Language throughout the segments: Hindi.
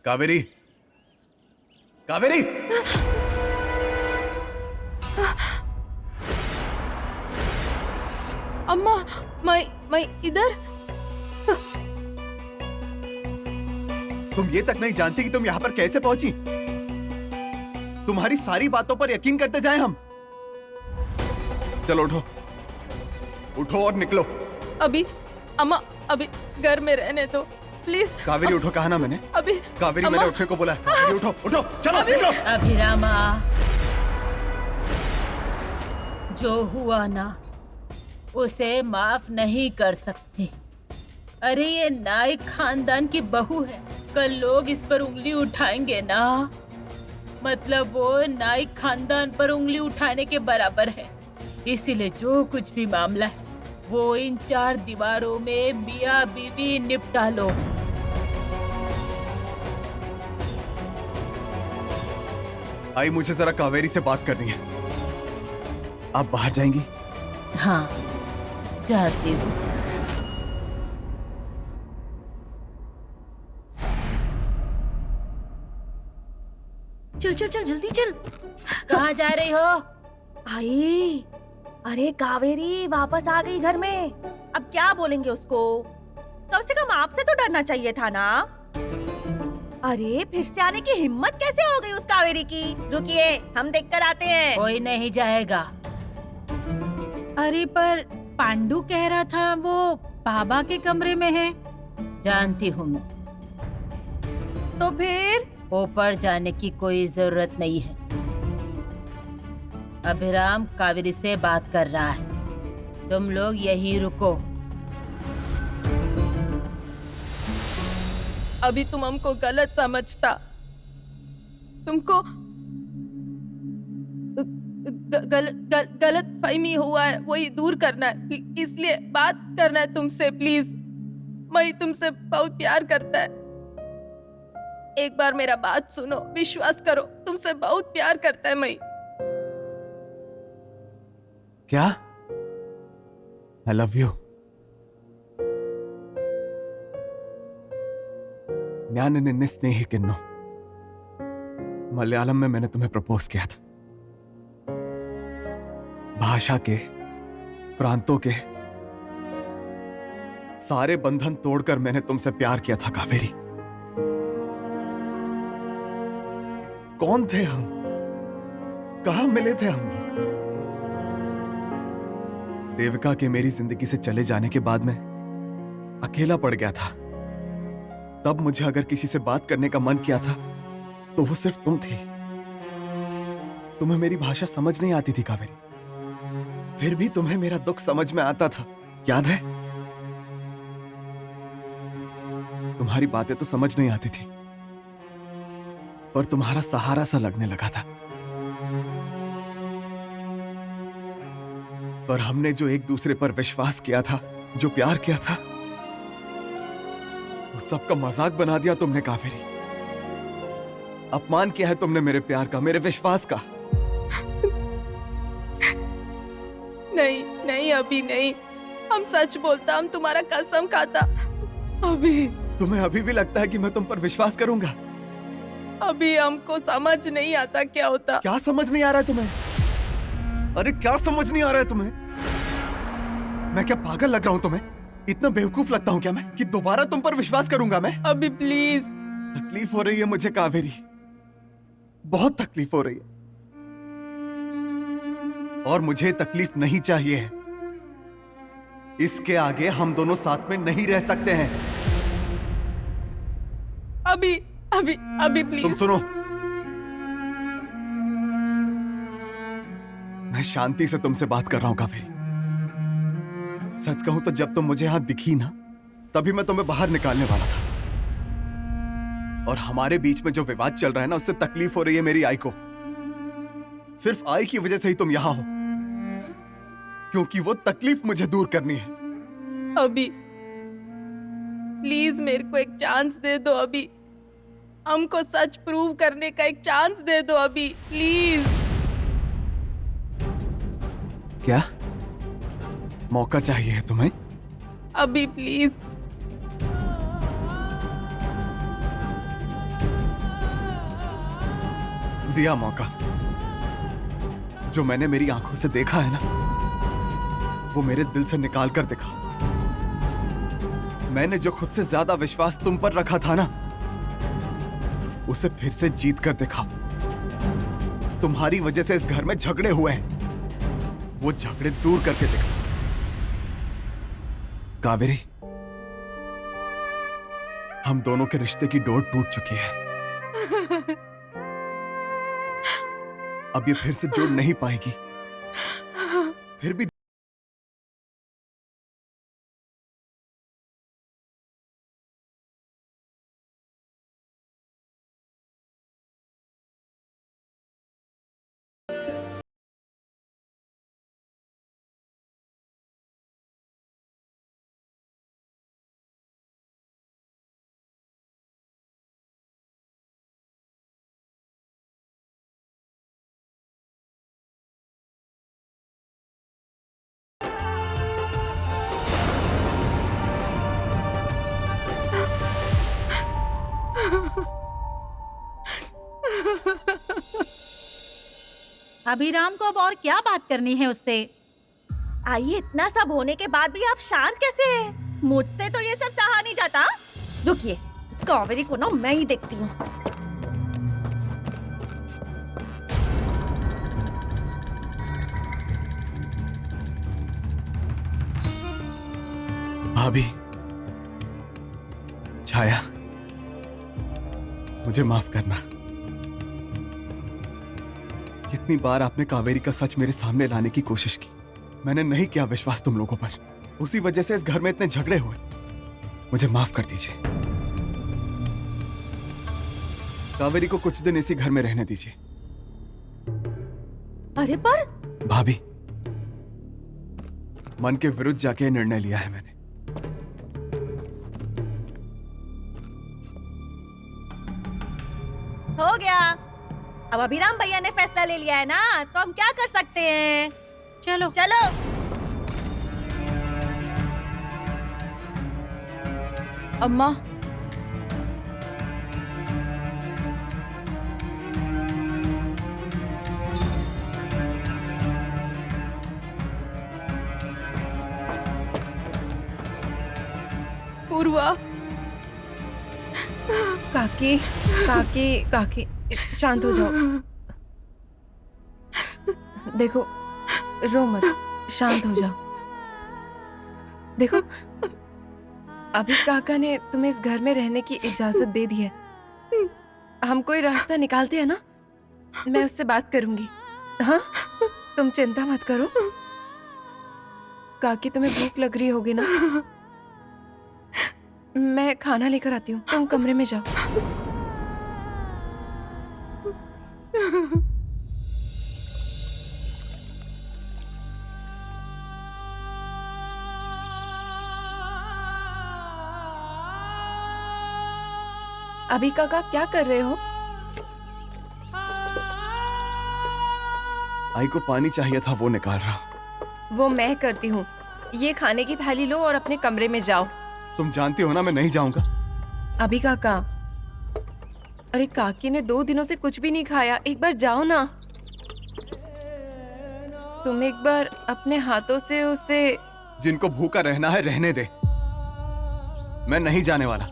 कावेरी, कावेरी! अम्मा, मैं इधर। तुम ये तक नहीं जानती कि तुम यहाँ पर कैसे पहुंची। तुम्हारी सारी बातों पर यकीन करते जाएं हम। चलो उठो, उठो और निकलो। अम्मा अभी घर में रहने दो प्लीज। कावेरी उठो, कहा ना मैंने। कावेरी, मैंने उठने को बोला। कावेरी उठो, उठो, चलो निकलो। अभिरामा, जो हुआ ना उसे माफ नहीं कर सकते। अरे ये नाइक खानदान की बहू है, कल लोग इस पर उंगली उठाएंगे ना, मतलब वो नाइक खानदान पर उंगली उठाने के बराबर है। इसीलिए जो कुछ भी मामला है वो इन 4 दीवारों में मियां बीवी निपटा लो। आई, मुझे जरा कावेरी से बात करनी है। आप बाहर जाएंगी? हाँ, जाती हूँ। चल चल चल, जल्दी चल। कहाँ जा रही हो? आई, अरे कावेरी वापस आ गई घर में। अब क्या बोलेंगे उसको? कम से कम आपसे तो डरना चाहिए था ना। अरे फिर से आने की हिम्मत कैसे हो गई उस कावेरी की? रुकिए, हम देख कर आते हैं। कोई नहीं जाएगा। अरे पर पांडु कह रहा था वो बाबा के कमरे में है। जानती हूँ मैं, तो फिर ऊपर जाने की कोई जरूरत नहीं है। अभिराम कावेरी से बात कर रहा है, तुम लोग यहीं रुको। अभी तुम हमको गलत समझता। तुमको गलत फहमी हुआ है, वही दूर करना है, इसलिए बात करना है तुमसे। प्लीज, मैं तुमसे बहुत प्यार करता है। एक बार मेरा बात सुनो, विश्वास करो, तुमसे बहुत प्यार करता है मैं। क्या? I love you. न्यान निन्ने स्नेही किन्नो। मलयालम में मैंने तुम्हें प्रपोज किया था। भाषा के, प्रांतों के सारे बंधन तोड़कर मैंने तुमसे प्यार किया था कावेरी। कौन थे हम? कहां मिले थे हम? देविका के मेरी जिंदगी से चले जाने के बाद मैं अकेला पड़ गया था। तब मुझे अगर किसी से बात करने का मन किया था तो वो सिर्फ तुम थी। तुम्हें मेरी भाषा समझ नहीं आती थी कावेरी, फिर भी तुम्हें मेरा दुख समझ में आता था, याद है? तुम्हारी बातें तो समझ नहीं आती थी, पर तुम्हारा सहारा सा लगने लगा था। पर हमने जो एक दूसरे पर विश्वास किया था, जो प्यार किया था, उस सबका मजाक बना दिया तुमने कावेरी। अपमान किया है तुमने मेरे प्यार का, मेरे विश्वास का। नहीं नहीं, अभी नहीं। हम सच बोलता, हम तुम्हारा कसम खाता। अभी तुम्हें अभी भी लगता है कि मैं तुम पर विश्वास करूंगा? अभी हमको समझ नहीं आता क्या होता। क्या समझ नहीं आ रहा है तुम्हें? अरे क्या समझ नहीं आ रहा है तुम्हें? मैं क्या पागल लग रहा हूं तुम्हें? इतना बेवकूफ लगता हूं क्या मैं कि दोबारा तुम पर विश्वास करूंगा मैं? अभी प्लीज। तकलीफ हो रही है मुझे कावेरी, बहुत तकलीफ हो रही है, और मुझे तकलीफ नहीं चाहिए। इसके आगे हम दोनों साथ में नहीं रह सकते हैं। अभी अभी अभी प्लीज। तुम सुनो, मैं शांति से तुमसे बात कर रहा हूं कावेरी। सच कहूं तो जब तुम मुझे यहां दिखी ना, तभी मैं तुम्हें बाहर निकालने वाला था। और हमारे बीच में जो विवाद चल रहा है ना, उससे तकलीफ हो रही है मेरी आई को। सिर्फ आई की वजह से ही तुम यहां हो, क्योंकि वो तकलीफ मुझे दूर करनी है। अभी प्लीज मेरे को एक चांस दे दो। अभी हमको सच प्रूव करने का एक चांस दे दो। अभी प्लीज। क्या मौका चाहिए तुम्हें? अभी प्लीज। दिया मौका। जो मैंने मेरी आंखों से देखा है ना, वो मेरे दिल से निकाल कर दिखा। मैंने जो खुद से ज्यादा विश्वास तुम पर रखा था ना, उसे फिर से जीत कर दिखा। तुम्हारी वजह से इस घर में झगड़े हुए हैं, वो झगड़े दूर करके दिखा। कावेरी, हम दोनों के रिश्ते की डोर टूट चुकी है। अब ये फिर से जोड़ नहीं पाएगी। फिर भी अभिराम को अब और क्या बात करनी है उससे? आइए, इतना सब होने के बाद भी आप शांत कैसे हैं? मुझसे तो ये सब सहा नहीं जाता। रुकिए, इस कावेरी को ना मैं ही देखती हूँ। भाभी, छाया, मुझे माफ करना। कितनी बार आपने कावेरी का सच मेरे सामने लाने की कोशिश की, मैंने नहीं किया विश्वास तुम लोगों पर। उसी वजह से इस घर में इतने झगड़े हुए। मुझे माफ कर दीजिए। कावेरी को कुछ दिन इसी घर में रहने दीजिए। अरे पर भाभी, मन के विरुद्ध जाके निर्णय लिया है मैंने। हो गया। अब अभिराम भैया ने फैसला ले लिया है ना, तो हम क्या कर सकते हैं? चलो चलो। अम्मा, पूर्वा, काकी, काकी, काकी, शांत हो जाओ। देखो, रो मत, शांत हो जाओ। देखो, अभी काका ने तुम्हें इस घर में रहने की इजाजत दे दी है। हम कोई रास्ता निकालते हैं ना, मैं उससे बात करूंगी। हाँ, तुम चिंता मत करो। काकी, तुम्हें भूख लग रही होगी ना? मैं खाना लेकर आती हूँ, तुम कमरे में जाओ। अभी काका क्या कर रहे हो? आई को पानी चाहिए था, वो निकाल रहा हूं। वो मैं करती हूँ। ये खाने की थाली लो और अपने कमरे में जाओ। तुम जानती हो ना मैं नहीं जाऊंगा। अभी काका, अरे काकी ने 2 दिनों से कुछ भी नहीं खाया, एक बार जाओ ना। तुम एक बार अपने हाथों से उसे। जिनको भूखा रहना है रहने दे, मैं नहीं जाने वाला।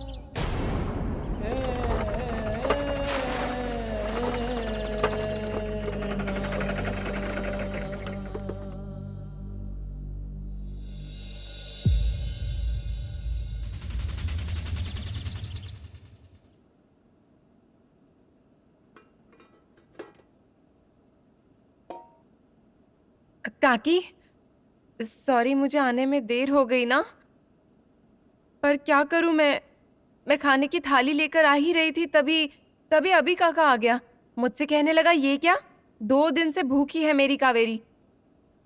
काकी, सॉरी, मुझे आने में देर हो गई ना। पर क्या करूं मैं खाने की थाली लेकर आ ही रही थी, तभी अभी काका आ गया। मुझसे कहने लगा, ये क्या, 2 दिन से भूखी है मेरी कावेरी,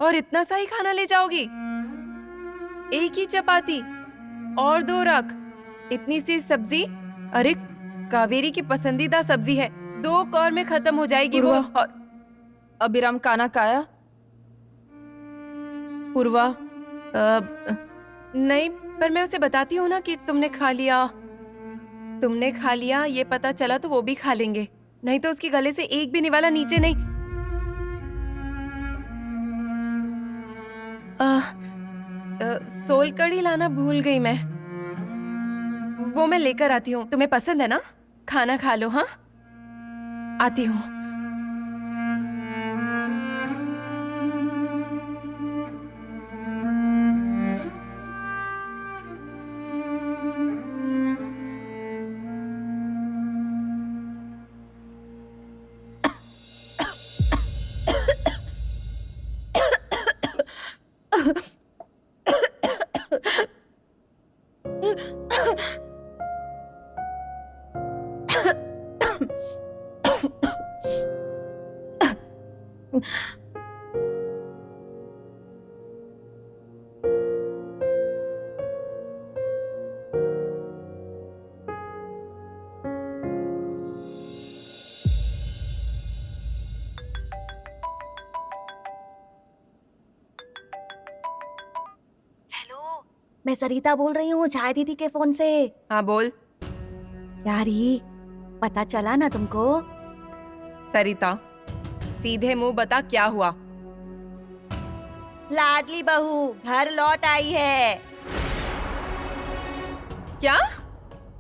और इतना सा ही खाना ले जाओगी? एक ही चपाती और 2 रख, इतनी सी सब्जी। अरे कावेरी की पसंदीदा सब्जी है, 2 कौर में खत्म हो जाएगी वो। और अभिराम खाना खाया? पूर्वा, नहीं, पर मैं उसे बताती हूँ ना कि तुमने खा लिया, ये पता चला तो वो भी खा लेंगे। नहीं तो उसके गले से एक भी निवाला नीचे नहीं। सोल कड़ी लाना भूल गई मैं। वो मैं लेकर आती हूँ। तुम्हें पसंद है ना? खाना खा लो। हाँ, आती हूँ। हेलो, मैं सरिता बोल रही हूँ छाया दीदी के फोन से। हाँ बोल। यारी, पता चला ना तुमको? सरिता, सीधे मुंह बता क्या हुआ? लाडली बहू घर लौट आई है। क्या?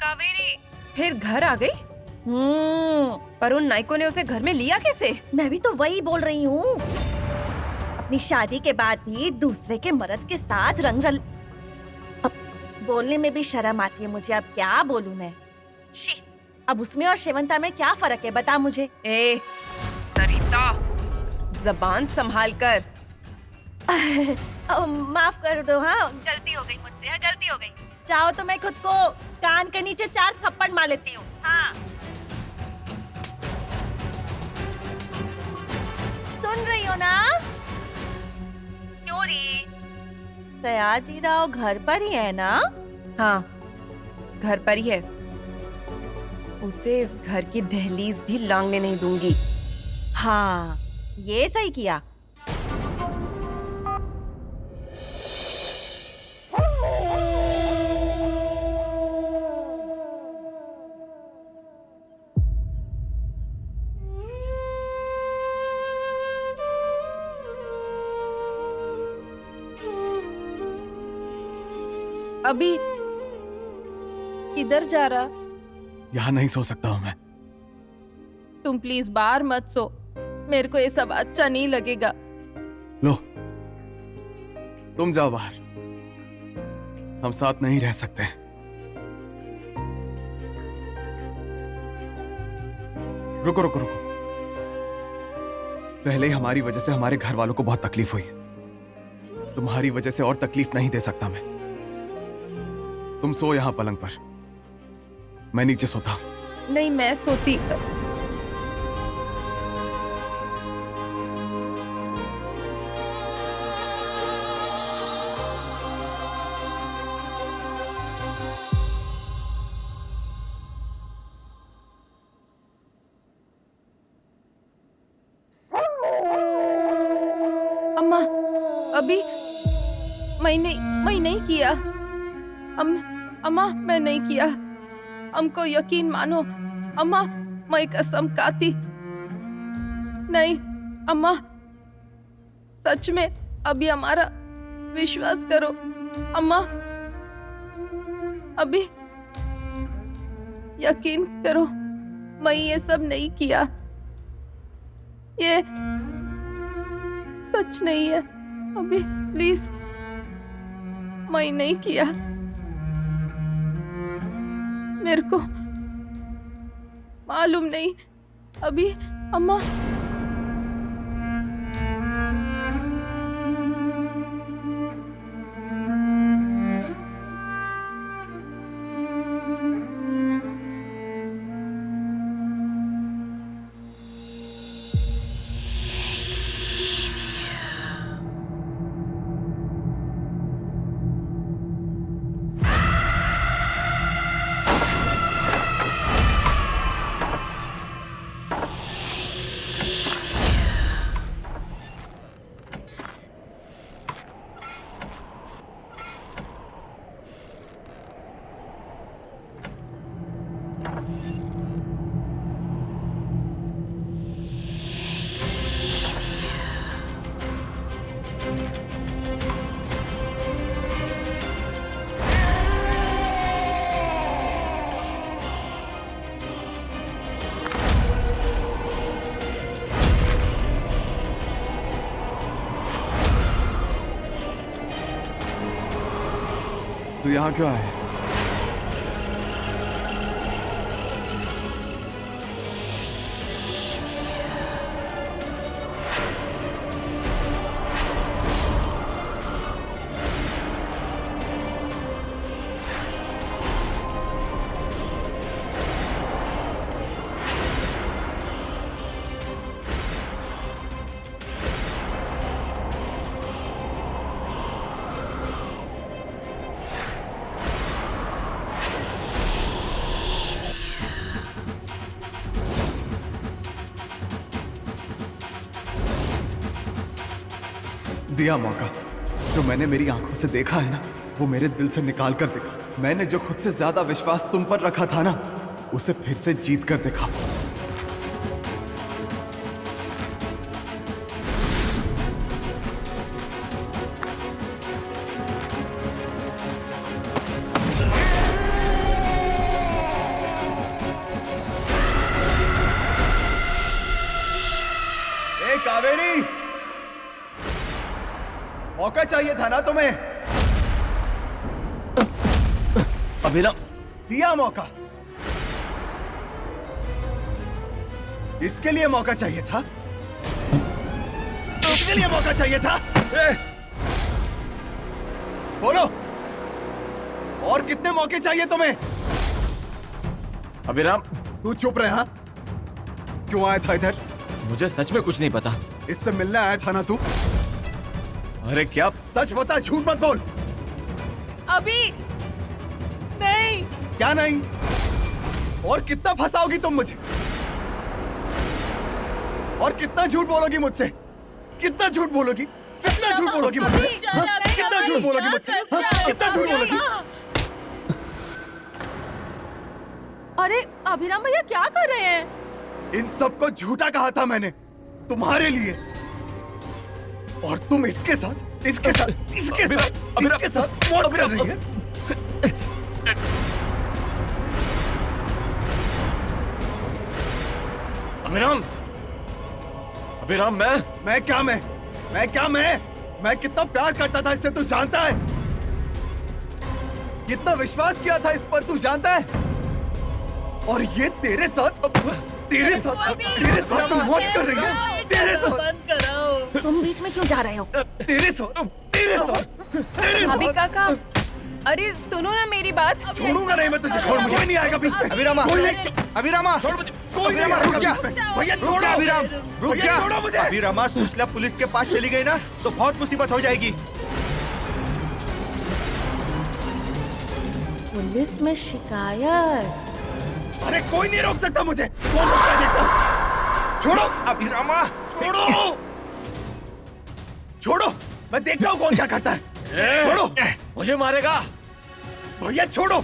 कावेरी फिर घर आ गई? पर उन नायकों ने उसे घर में लिया कैसे? मैं भी तो वही बोल रही हूँ। अपनी शादी के बाद भी दूसरे के मर्द के साथ रंग रल। अब बोलने में भी शर्म आती है मुझे। अब क्या बोलूं मैं? शी, अब उसमें और शेवंता में क्या फर्क है बता मुझे। ए सरिता, जबान संभाल कर। माफ कर दो। हाँ, गलती हो गई मुझसे। हाँ, गलती हो गई। चाहो तो मैं खुद को कान के नीचे 4 थप्पड़ मार लेती हूँ। हाँ, सुन रही हो ना? क्यों री? सयाजी राव घर पर ही है ना? हाँ, घर पर ही है। उसे इस घर की दहलीज भी लांघने नहीं दूंगी। हाँ, ये सही किया। अभी किधर जा रहा? यहाँ नहीं सो सकता हूँ मैं। तुम प्लीज बाहर मत सो। मेरे को ये सब अच्छा नहीं लगेगा। लो, तुम जाओ बाहर। हम साथ नहीं रह सकते। रुको रुको रुको। पहले ही हमारी वजह से हमारे घर वालों को बहुत तकलीफ हुई। तुम्हारी वजह से और तकलीफ नहीं दे सकता मैं। तुम सो यहां पलंग पर, मैं नीचे सोता हूं। नहीं, मैं सोती। अम्मा, अभी मैं नहीं किया। अम्मा, मैं नहीं किया। हमको यकीन मानो। अम्मा, मैं कसम खाती। नहीं अम्मा, सच में अभी हमारा विश्वास करो। अम्मा, अभी यकीन करो, मैं ये सब नहीं किया। ये सच नहीं है। अभी प्लीज, मैं नहीं किया। मेरे को मालूम नहीं। अभी अम्मा, यहाँ क्यों आए? दिया मौका। जो मैंने मेरी आंखों से देखा है ना, वो मेरे दिल से निकाल कर दिखा। मैंने जो खुद से ज्यादा विश्वास तुम पर रखा था ना, उसे फिर से जीत कर दिखा। ए कावेरी, मौका चाहिए था ना तुम्हें? अभिराम, दिया मौका। इसके लिए मौका चाहिए था, इसके लिए मौका चाहिए था। बोलो, और कितने मौके चाहिए तुम्हें? अभिराम, तू चुप रहे। हाँ, क्यों आया था इधर? मुझे सच में कुछ नहीं पता। इससे मिलने आया था ना तू? अरे क्या? सच बता, झूठ मत बोल। अभी नहीं। क्या नहीं? और कितना फंसाओगी तुम मुझे? और कितना झूठ बोलोगी मुझसे? कितना झूठ बोलोगी? कितना झूठ बोलोगी मुझसे? हाँ? कितना झूठ बोलोगी मुझसे? हाँ? कितना झूठ बोलोगी? अरे अभिराम भैया क्या कर रहे हैं? इन सबको झूठा कहा था मैंने, तुम्हारे लिए। और तुम इसके साथ, इसके साथ, इसके साथ, इसके साथ मौज कर रही है। अभिराम, अभिराम, मैं क्या मैं कितना प्यार करता था इससे तू जानता है? कितना विश्वास किया था इस पर तू जानता है? और ये तेरे साथ तू मौज कर रही है। तेरे साथ। बंद कराओ। तुम बीच में क्यों जा रहे हो? तेरे साथ। अभी काका, अरे सुनो ना मेरी बात। छोड़ूंगा नहीं मैं तुझे। कोई नहीं आएगा बीच में। अभिरामा, कोई नहीं। अभिरामा, कोई नहीं आएगा बीच में। भैया छोड़ो। अभिराम, रुक भैया जा। छोड़ो मुझे। अभिरामा, सुशीला पुलिस के पास चली गई ना तो बहुत मुसीबत हो जाएगी। पुलिस में शिकायत? अरे कोई नहीं रोक सकता मुझे। कौन रोकता है देखता? छोड़ो अभिरामा, छोड़ो छोड़ो, मैं देखता हूँ कौन क्या करता है। छोड़ो, मुझे मारेगा। भैया छोड़ो।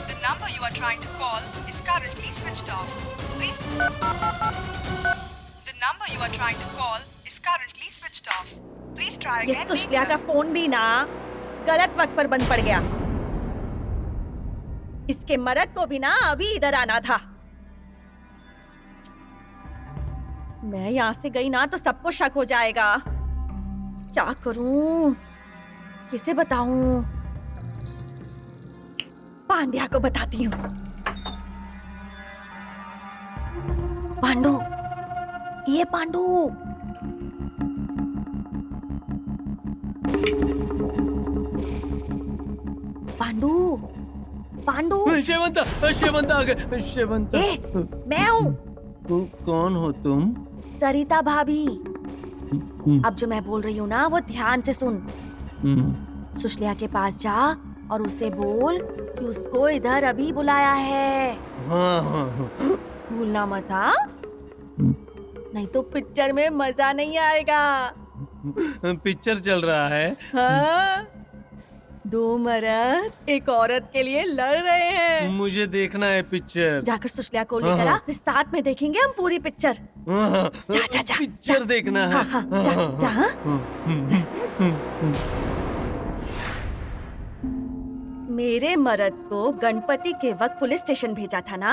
The number you are trying to call is currently switched off. Please. The number you are trying to call is currently switched off. Please try ये again सुशीला later. का फोन भी ना गलत वक्त पर बंद पड़ गया। इसके मर्द को भी ना अभी इधर आना था। मैं यहाँ से गई ना तो सबको शक हो जाएगा। क्या करूं? किसे बताऊं? पांड्या को बताती हूँ। पांडू, ये पांडू। पांडू, पांडू। शेवंत आ गए। शेवंत, ए, मैं हूँ कौन हो तुम? सरिता भाभी। अब जो मैं बोल रही हूँ ना वो ध्यान से सुन। सुशलिया के पास जा और उसे बोल कि उसको इधर अभी बुलाया है। हाँ। भूलना मत, हाँ? नहीं तो पिक्चर में मजा नहीं आएगा। पिक्चर चल रहा है। हाँ? दो मर्द एक औरत के लिए लड़ रहे हैं। मुझे देखना है पिक्चर। जाकर सुशलिया को लेकर आ, फिर साथ में देखेंगे हम पूरी पिक्चर। जा जा जा। पिक्चर देखना है। हाँ हाँ, जा जा। हाँ? मेरे मर्द को गणपति के वक्त पुलिस स्टेशन भेजा था ना,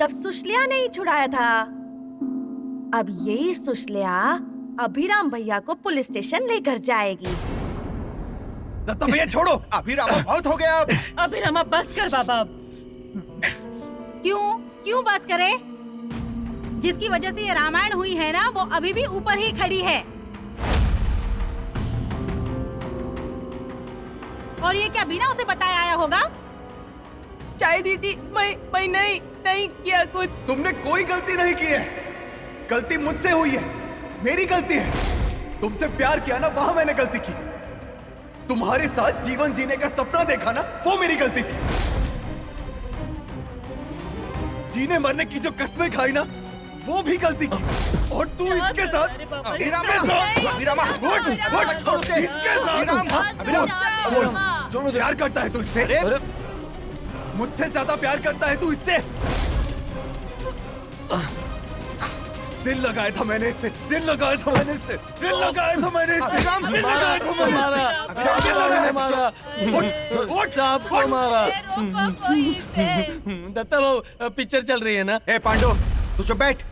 तब सुशल्या ने ही छुड़ाया था। अब यही सुशल्या अभिराम भैया को पुलिस स्टेशन लेकर जाएगी। दत्ता भैया छोड़ो, अभिरामा बहुत हो गया अब। अभिरामा बस कर बाबा अब। क्यों बस करे? जिसकी वजह से ये रामायण हुई है ना, वो अभी भी ऊपर ही खड़ी है। और ये क्या बिना उसे बताए आया होगा? चाय दीदी, मैं नहीं किया कुछ। तुमने कोई गलती नहीं की है। गलती मुझसे हुई है, मेरी गलती है। तुमसे प्यार किया ना, वहां मैंने गलती की। तुम्हारे साथ जीवन जीने का सपना देखा ना, वो मेरी गलती थी। जीने मरने की जो कस्में खाई ना, वो भी गलती की। और तू इसके साथ अभिरामा छोड़ दे। इसके साथ छोड़ो, प्यार करता है तू इससे? अरे मुझसे ज्यादा प्यार करता है तू इससे? दिल लगाया था मैंने इससे, दिल लगाया था मैंने इससे, दिल लगाया था मैंने इससे, दिल लगाया था मैंने मारा मारा साहब को मारा। दत्ता भाऊ, पिक्चर चल रही है ना? ए पांडु, तू चुप बैठ।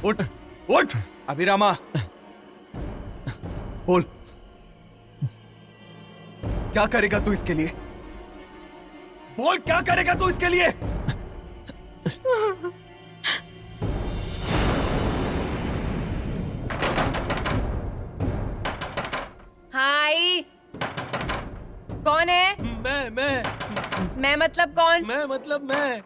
उठ उठ। अभिरामा बोल, क्या करेगा तू इसके लिए? बोल, क्या करेगा तू इसके लिए? हाय, कौन है? मैं मतलब कौन? मैं मतलब मैं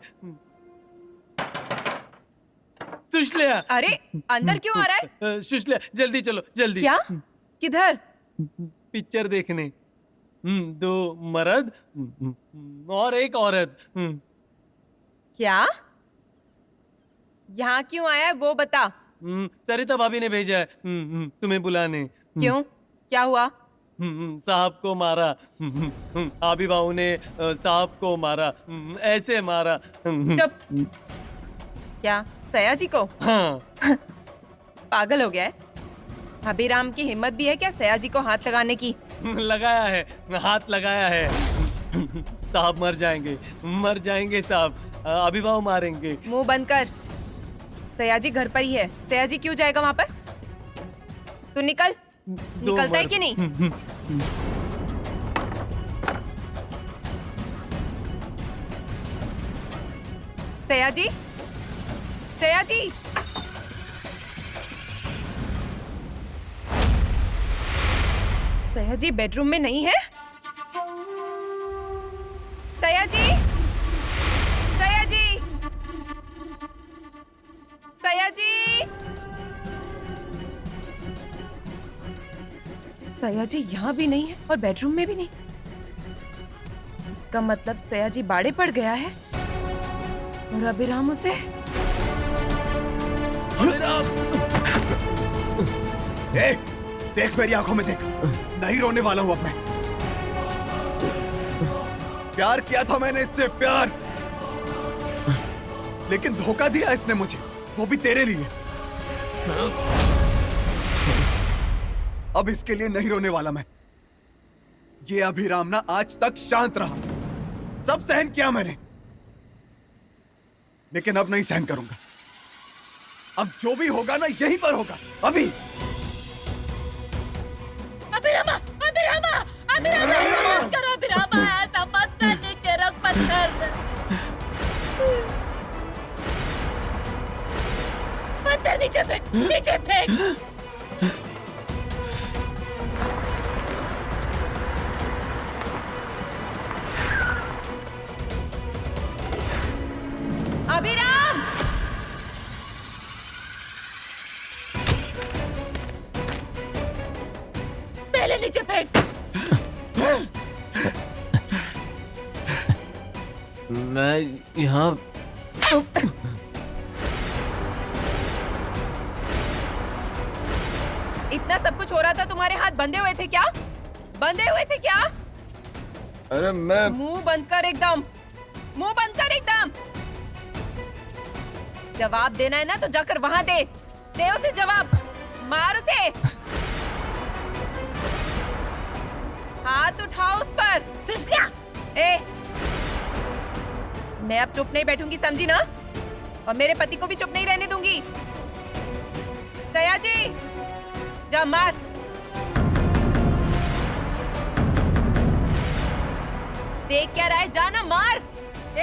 सुशल्या। अरे अंदर क्यों आ रहा है? सुशल्या, जल्दी चलो, जल्दी। क्या? किधर? पिक्चर देखने। दो मर्द और एक औरत। क्या? यहाँ क्यों आया है वो बता। सरिता भाभी ने भेजा है तुम्हें बुलाने। क्यों? क्या हुआ? साहब को मारा। आबी बाबू ने साहब को मारा, ऐसे मारा। चुप। क्या सयाजी को? हाँ। पागल हो गया है? अभिराम की हिम्मत भी है क्या सयाजी को हाथ लगाने की? लगाया है, हाथ लगाया है। साहब मर जाएंगे साहब। अभी बाबू मारेंगे। मुंह बंद कर। सयाजी घर पर ही है। सयाजी क्यों जाएगा वहां पर? तू निकलता है कि नहीं? सयाजी, सयाजी, सयाजी बेडरूम में नहीं है? सयाजी, सयाजी, सयाजी, सयाजी यहाँ भी नहीं है और बेडरूम में भी नहीं। इसका मतलब सयाजी बाड़े पड़ गया है और अभिराम उसे। देख मेरी आंखों में देख, नहीं रोने वाला हूं अब मैं। प्यार किया था मैंने इससे, प्यार, लेकिन धोखा दिया इसने मुझे, वो भी तेरे लिए। अब इसके लिए नहीं रोने वाला मैं। ये अभिराम ना आज तक शांत रहा, सब सहन किया मैंने, लेकिन अब नहीं सहन करूंगा। अब जो भी होगा ना यहीं पर होगा। अभी अभिरामा, अभिरामा, अभिरामा, मत कर अभिरामा, ऐसा मत कर, नीचे रख, मत कर। पत्थर नीचे फेंक, नीचे फेंक। अभिराम! पहले नीचे फेंक। मैं यहाँ इतना सब कुछ हो रहा था, तुम्हारे हाथ बंधे हुए थे क्या? बंधे हुए थे क्या? अरे मैं मुंह बंद कर एकदम, मुंह बंद कर एकदम। जवाब देना है ना तो जाकर वहां दे उसे जवाब, मार उसे। हाथ उठाओ उस पर। सृष्टा! ए, मैं अब चुप नहीं बैठूंगी, समझी ना? और मेरे पति को भी चुप नहीं रहने दूंगी। सयाजी, जा मार। देख क्या रहा है, जाना मार। ए,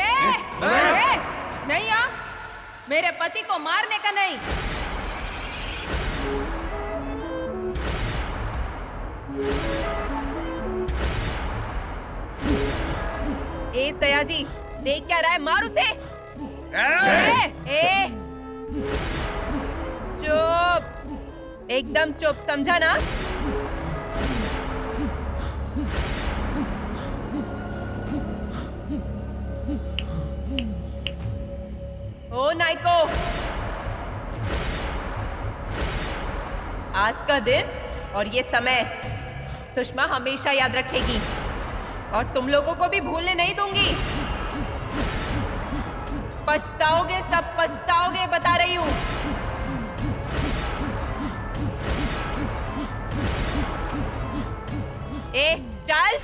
नहीं आ, मेरे पति को मारने का नहीं। ए सयाजी, देख क्या रहा है, मार उसे। ए, चुप, एकदम चुप, समझा ना? ओ नाइको, आज का दिन और ये समय सुषमा हमेशा याद रखेगी और तुम लोगों को भी भूलने नहीं दूंगी। पछताओगे, सब पछताओगे, बता रही हूं। ए, चल।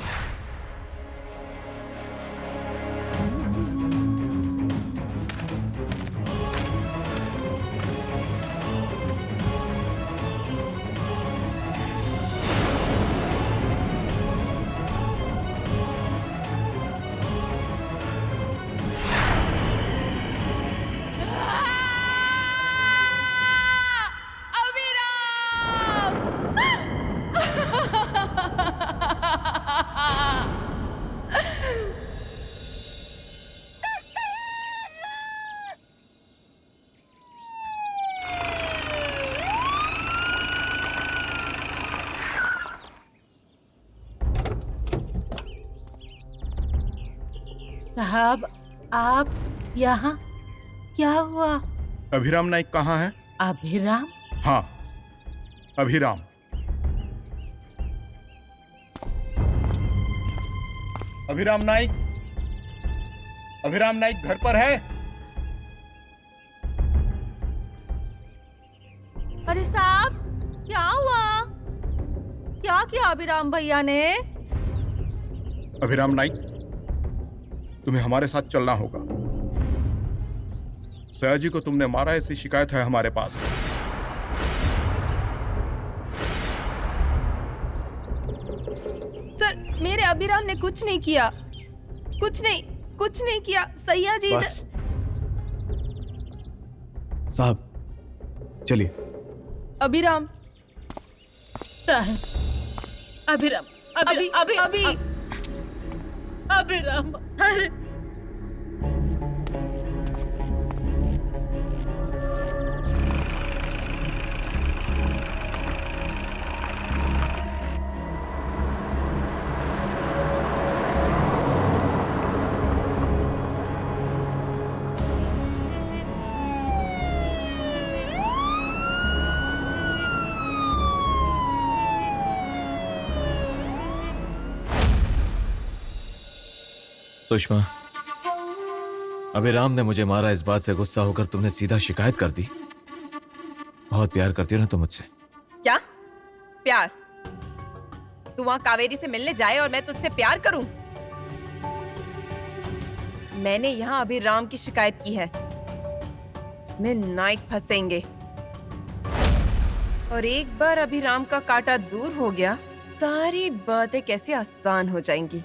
साहब, आप यहाँ? क्या हुआ? अभिराम नाइक कहाँ है? अभिराम? हाँ, अभिराम। अभिराम नाइक, अभिराम नाइक घर पर है? अरे साहब, क्या हुआ? क्या किया अभिराम भैया ने? अभिराम नाइक, तुम्हें हमारे साथ चलना होगा। सयाजी को तुमने मारा, ऐसी शिकायत है हमारे पास। सर, मेरे अभिराम ने कुछ नहीं किया, कुछ नहीं किया। सयाजी बस साहब, चलिए। अभिराम, साहब, अभिराम, अभिराम, अरे सुषमा, अभिराम ने मुझे मारा, इस बात से गुस्सा होकर तुमने सीधा शिकायत कर दी। बहुत प्यार करती हो ना तुम मुझसे? क्या प्यार? तू वहां कावेरी से मिलने जाए और मैं तुझसे प्यार करूं? मैंने यहाँ अभिराम की शिकायत की है, इसमें नाइक फंसेंगे। और एक बार अभिराम का कांटा दूर हो गया, सारी बातें कैसे आसान हो जाएंगी।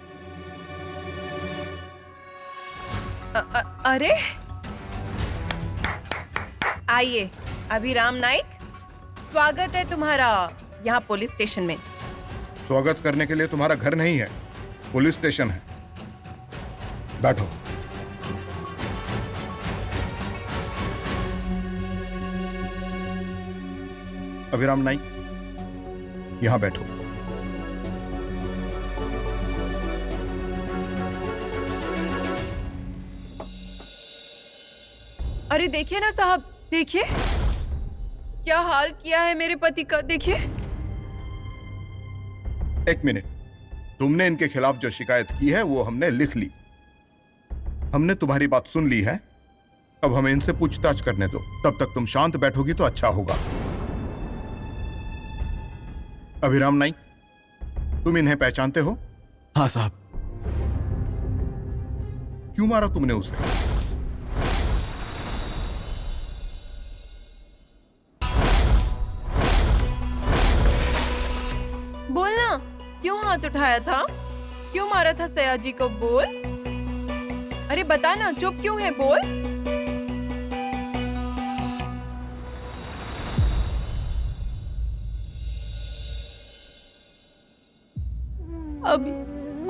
अरे आइए अभिराम नाइक, स्वागत है तुम्हारा यहाँ पुलिस स्टेशन में। स्वागत करने के लिए तुम्हारा घर नहीं है, पुलिस स्टेशन है। बैठो। अभिराम नाइक, यहां बैठो। अरे देखिए ना साहब, देखिए क्या हाल किया है मेरे पति का, देखिए। एक मिनट, तुमने इनके खिलाफ जो शिकायत की है वो हमने लिख ली। हमने तुम्हारी बात सुन ली है, अब हमें इनसे पूछताछ करने दो। तब तक तुम शांत बैठोगी तो अच्छा होगा। अभिराम नाइक, तुम इन्हें पहचानते हो? हाँ साहब। क्यों मारा तुमने उसे? बोलना, क्यों हाथ उठाया था? क्यों मारा था सयाजी को? बोल। अरे बता ना, चुप क्यों है? बोल।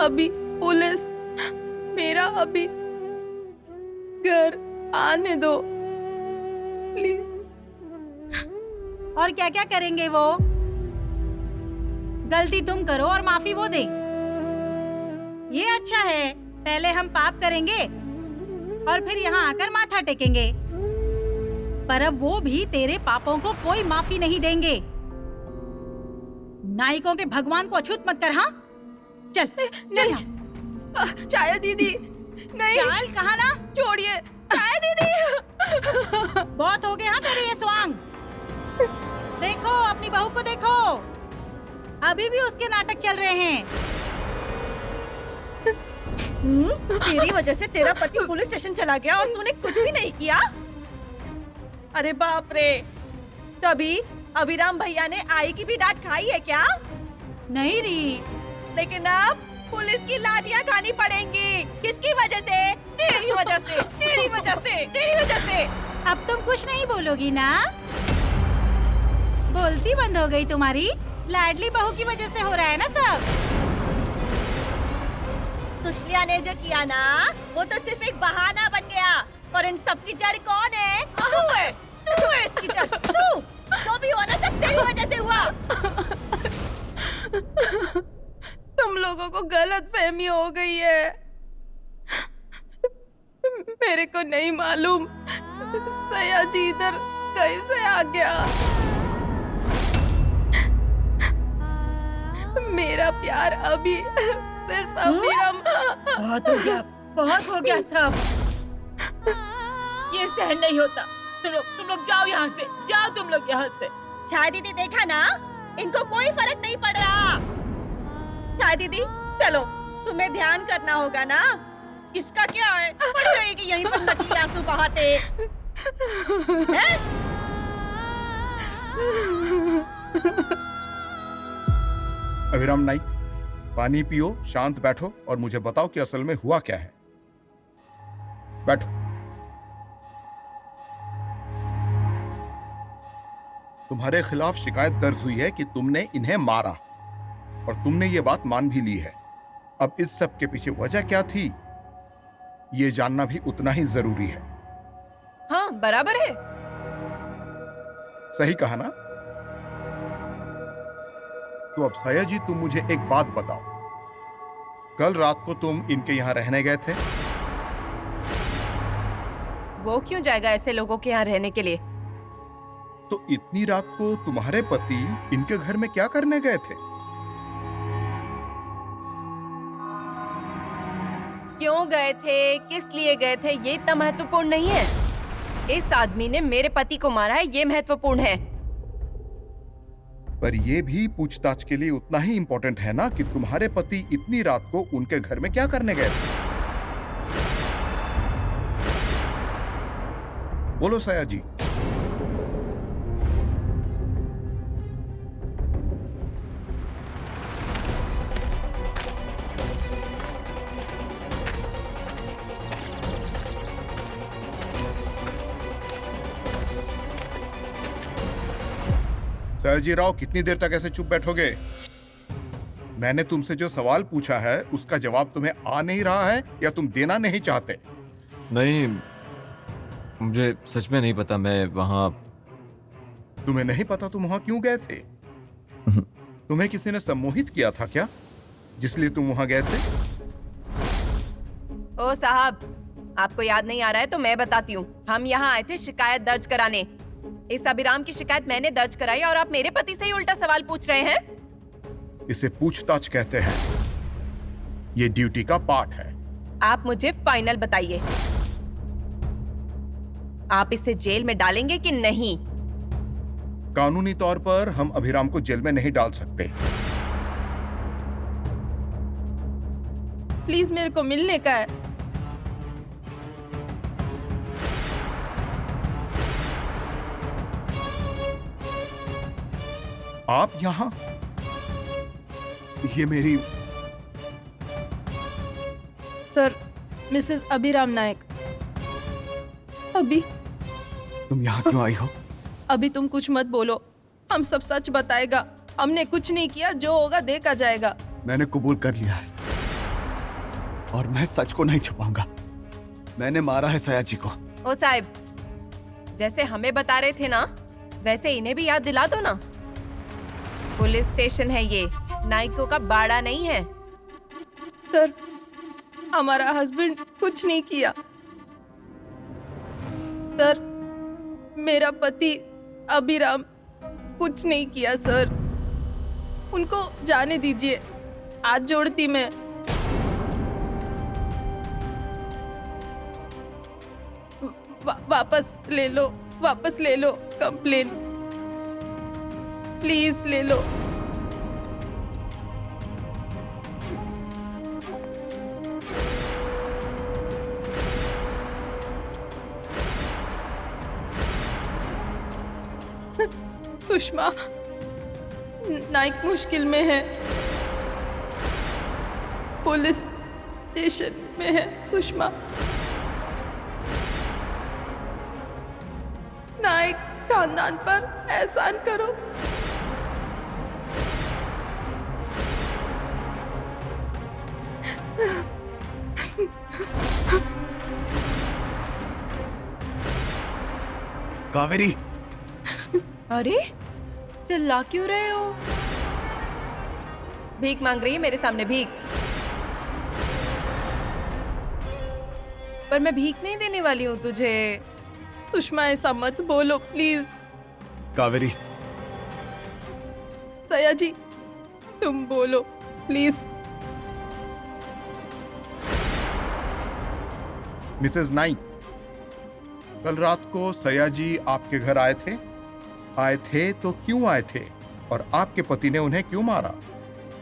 अभी पुलिस मेरा अभी घर आने दो प्लीज। और क्या क्या करेंगे वो? गलती तुम करो और माफी वो दे। ये अच्छा है, पहले हम पाप करेंगे और फिर यहाँ आकर माथा टेकेंगे। पर अब वो भी तेरे पापों को कोई माफी नहीं देंगे। नायकों के भगवान को अछूत मत कर। हाँ चल चल यहाँ। चाया दीदी नहीं। चाल कहा ना, छोड़िए चाया दीदी। बहुत हो गए हाँ तेरे ये स्वांग। देखो अपनी बहू को देखो, अभी भी उसके नाटक चल रहे हैं। तेरी वजह से तेरा पति पुलिस स्टेशन चला गया और तूने कुछ भी नहीं किया। अरे बाप रे, तभी अभिराम भैया ने आई की भी डांट खाई है क्या? नहीं री, लेकिन अब पुलिस की लाठियां खानी पड़ेंगी। किसकी वजह से? तेरी वजह से, तेरी वजह से, तेरी वजह से। अब तुम कुछ नहीं बोलोगी ना? बोलती बंद हो गई तुम्हारी? लाडली बहू की वजह से हो रहा है ना सब। सुशलिया ने जो किया ना, वो तो सिर्फ एक बहाना बन गया। पर इन सब की जड़ कौन है? तू है, तू है इसकी जड़। तू जो भी हो ना, सब तेरी वजह से हुआ। तुम लोगों को गलत फहमी हो गई है। मेरे को नहीं मालूम सयाजी इधर कैसे आ गया। मेरा प्यार अभी सिर्फ अभिराम। बहुत हो गया, बहुत हो गया सब। ये सहन नहीं होता। तुम लोग जाओ यहाँ से, जाओ तुम लोग यहाँ से। चाय दीदी देखा ना, इनको कोई फर्क नहीं पड़ रहा। चाय दीदी चलो, तुम्हें ध्यान करना होगा ना। इसका क्या है, पड़ रहेगी यहीं पर नकली आंसू बहाते। हैं? अभिराम नाइक, पानी पियो, शांत बैठो और मुझे बताओ कि असल में हुआ क्या है। बैठो। तुम्हारे खिलाफ शिकायत दर्ज हुई है कि तुमने इन्हें मारा और तुमने ये बात मान भी ली है। अब इस सब के पीछे वजह क्या थी, ये जानना भी उतना ही जरूरी है। हाँ बराबर है। सही कहा ना? तो अब सयाजी, तुम मुझे एक बात बताओ, कल रात को तुम इनके यहाँ रहने गए थे? वो क्यों जाएगा ऐसे लोगों के यहाँ रहने के लिए? तो इतनी रात को तुम्हारे पति इनके घर में क्या करने गए थे? क्यों गए थे, किस लिए गए थे, ये इतना महत्वपूर्ण नहीं है। इस आदमी ने मेरे पति को मारा है, ये महत्वपूर्ण है। पर यह भी पूछताछ के लिए उतना ही इंपॉर्टेंट है ना कि तुम्हारे पति इतनी रात को उनके घर में क्या करने गए थे। बोलो सयाजी। सयाजी राव, कितनी देर तक ऐसे चुप बैठोगे? मैंने तुमसे जो सवाल पूछा है उसका जवाब तुम्हें आ नहीं रहा है या तुम देना नहीं चाहते? नहीं, मुझे सच में नहीं पता। मैं वहां। तुम्हें नहीं पता तुम वहां क्यों गए थे? तुम्हें किसी ने सम्मोहित किया था क्या, जिसलिए तुम वहां गए थे? ओ साहब, आपको याद नहीं आ रहा है तो मैं बताती हूँ। हम यहाँ आए थे शिकायत दर्ज कराने। इस अभिराम की शिकायत मैंने दर्ज कराई और आप मेरे पति से ही उल्टा सवाल पूछ रहे हैं। इसे पूछताछ कहते हैं। ये ड्यूटी का पार्ट है। आप मुझे फाइनल बताइए, आप इसे जेल में डालेंगे कि नहीं? कानूनी तौर पर हम अभिराम को जेल में नहीं डाल सकते, प्लीज मेरे को मिलने का है। आप यहाँ? ये मेरी सर, मिसेस अभिराम नायक। अभी तुम यहाँ क्यों आई हो? अभी तुम कुछ मत बोलो, हम सब सच बताएगा। हमने कुछ नहीं किया, जो होगा देखा जाएगा। मैंने कबूल कर लिया है और मैं सच को नहीं छुपाऊंगा। मैंने मारा है सयाजी को। ओ साहब, जैसे हमें बता रहे थे ना, वैसे इन्हें भी याद दिला दो ना। पुलिस स्टेशन है ये, नाइको का बाड़ा नहीं है। सर, हमारा हस्बैंड कुछ नहीं किया। सर, मेरा पति अभिराम कुछ नहीं किया सर। उनको जाने दीजिए, हाथ जोड़ती मैं। वापस ले लो कंप्लेन, प्लीज ले लो। सुषमा, नाइक मुश्किल में है, पुलिस स्टेशन में है। सुषमा, नाइक खानदान पर एहसान करो। कावेरी, अरे चिल्ला क्यों रहे हो? भीख मांग रही है मेरे सामने, भीख। पर मैं भीख नहीं देने वाली हूँ तुझे। सुषमा, ऐसा मत बोलो प्लीज। कावेरी। सयाजी, तुम बोलो प्लीज। मिसेस नाइक, कल रात को सयाजी आपके घर आए थे? आए थे तो क्यों आए थे? और आपके पति ने उन्हें क्यों मारा?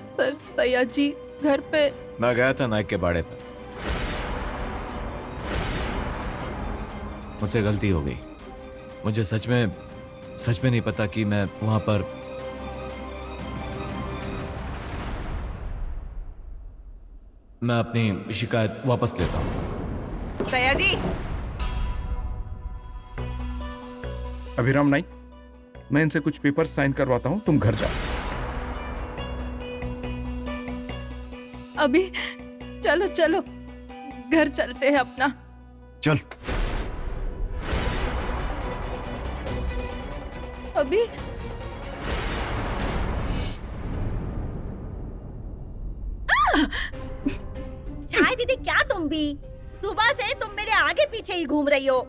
सर, सयाजी घर पे। मैं गया था नाइक के बाड़े पर। मुझसे गलती हो गई। मुझे सच में नहीं पता कि मैं वहां पर। मैं अपनी शिकायत वापस लेता हूं। सयाजी। अभिराम नाइक, मैं इनसे कुछ पेपर साइन करवाता हूं, तुम घर जाओ। अभी चलो चलो, घर चलते हैं अपना। चल। अभी चाय दीदी, क्या तुम भी? सुबह से तुम मेरे आगे पीछे ही घूम रही हो।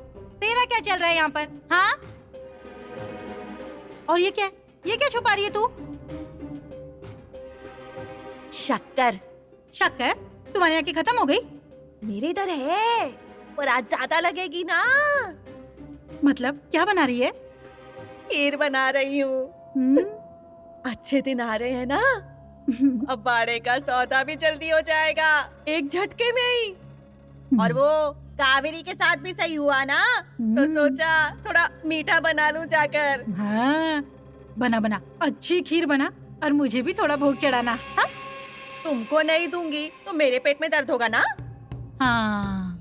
तेरा क्या चल रहा है यहाँ पर? हाँ? और ये क्या छुपा रही है तू? शक्कर। शक्कर? तुम्हारे यहाँ की खत्म हो गई? मेरे इधर है, पर आज ज्यादा लगेगी ना। मतलब क्या बना रही है? खीर बना रही हूँ। अच्छे दिन आ रहे हैं ना, अब बाड़े का सौदा भी जल्दी हो जाएगा, एक झटके में ही। और वो कावेरी के साथ भी सही हुआ ना, तो सोचा थोड़ा मीठा बना लूं जाकर। हाँ, बना अच्छी खीर बना और मुझे भी थोड़ा भोग चढ़ाना। हाँ? तुमको नहीं दूंगी तो मेरे पेट में दर्द होगा ना। हाँ,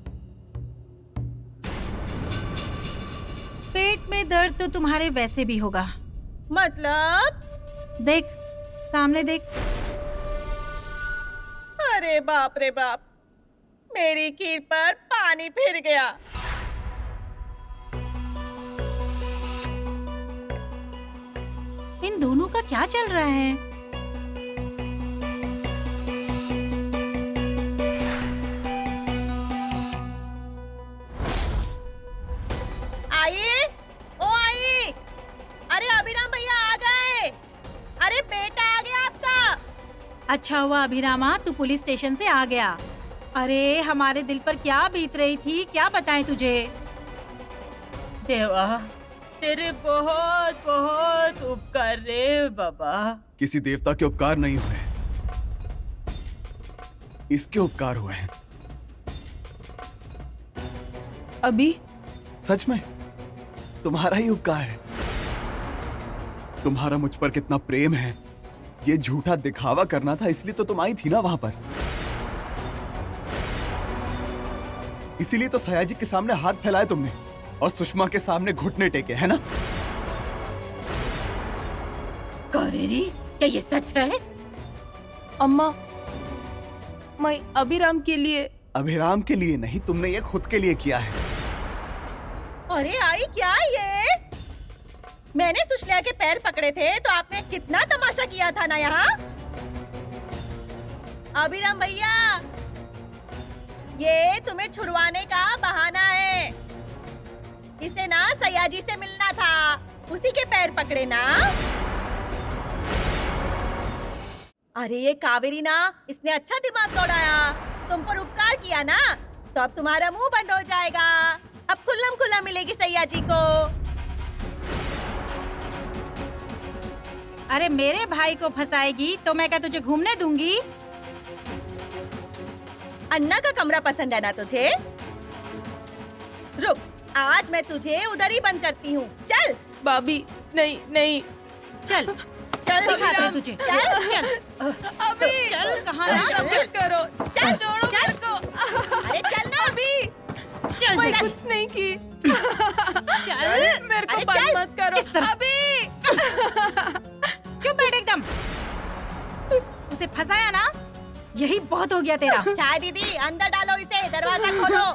पेट में दर्द तो तुम्हारे वैसे भी होगा। मतलब? देख, सामने देख। अरे बाप रे बाप, मेरी खीर पर पानी फिर गया। इन दोनों का क्या चल रहा है? आइए, ओ आइए। अरे अभिराम भैया आ गए। अरे बेटा आ गया आपका। अच्छा हुआ अभिरामा, तू पुलिस स्टेशन से आ गया। अरे हमारे दिल पर क्या बीत रही थी, क्या बताएं तुझे। देवा, तेरे बहुत बहुत उपकार रे बाबा। किसी देवता के उपकार नहीं हुए, इसके उपकार हुए हैं। अभी सच में तुम्हारा ही उपकार है। तुम्हारा मुझ पर कितना प्रेम है, ये झूठा दिखावा करना था, इसलिए तो तुम आई थी ना वहां पर। इसीलिए तो सयाजी के सामने हाथ फैलाए तुमने और सुषमा के सामने घुटने टेके, है ना? कावेरी, क्या ये सच है? अम्मा, मैं अभिराम के लिए। अभिराम के लिए नहीं, तुमने ये खुद के लिए किया है। अरे आई क्या ये? मैंने सुशल्या के पैर पकड़े थे तो आपने कितना तमाशा किया था ना यहाँ। अभिराम भैया, ये तुम्हें छुड़वाने का बहाना है। इसे ना सयाजी से मिलना था, उसी के पैर पकड़े ना। अरे ये कावेरी ना, इसने अच्छा दिमाग दौड़ाया, तुम पर उपकार किया ना, तो अब तुम्हारा मुंह बंद हो जाएगा। अब खुल्लम खुल्ला मिलेगी सयाजी को। अरे मेरे भाई को फंसाएगी तो मैं क्या तुझे घूमने दूंगी? अन्ना का कमरा पसंद है ना तुझे? रुक, आज मैं तुझे उधर ही बंद करती हूँ। चल भाभी, नहीं नहीं, चल चल दिखाते हैं तुझे। चल चल अभी चल, कहाँ ना? चल करो, चल छोड़ो मेरे को। अरे चल ना। अभी चल मैं चल कुछ नहीं की। चल मेरे को अरे बात चल, मत करो इस तरफ। अभी। चुप बैठ एकदम। उसे फंसाया ना, यही बहुत हो गया तेरा। चाय दीदी, अंदर डालो इसे, दरवाजा खोलो।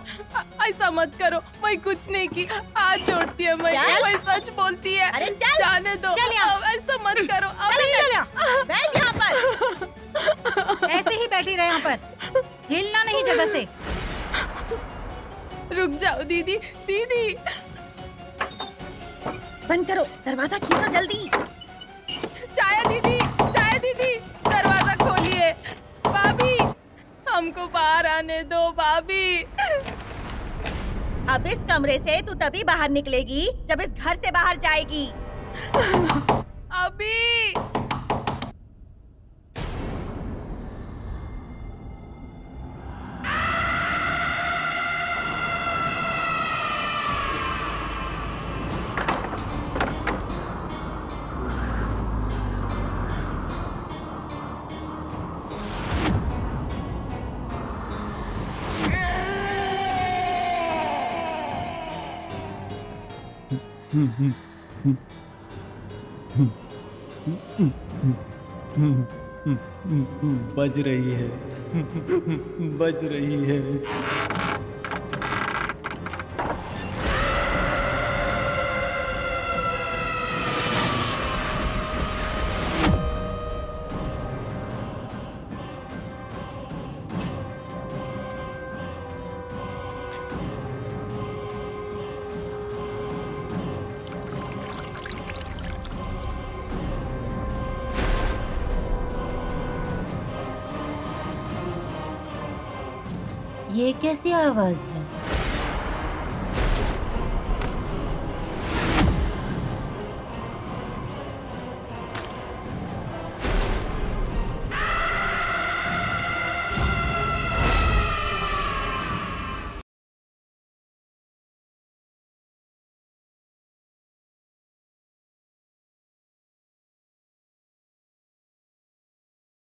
ऐसा मत करो, मैं कुछ नहीं की। हाथ जोड़ती है मैं सच बोलती है। अरे चल, जाने दो। चल यहाँ। अब ऐसा मत करो। चल चल यहाँ। बैठ यहाँ पर। ऐसे ही बैठी रहे यहाँ पर, हिलना नहीं जगह से। रुक जाओ दीदी, दीदी। बंद करो, दरवाजा खींचो जल्दी। चाय दीदी, चाय दीदी, दरवाजा खोलिए। भाभी, हमको बाहर आने दो भाभी। अब इस कमरे से तू तभी बाहर निकलेगी जब इस घर से बाहर जाएगी। अभी बज रही है, बज रही है। ये कैसी आवाज है?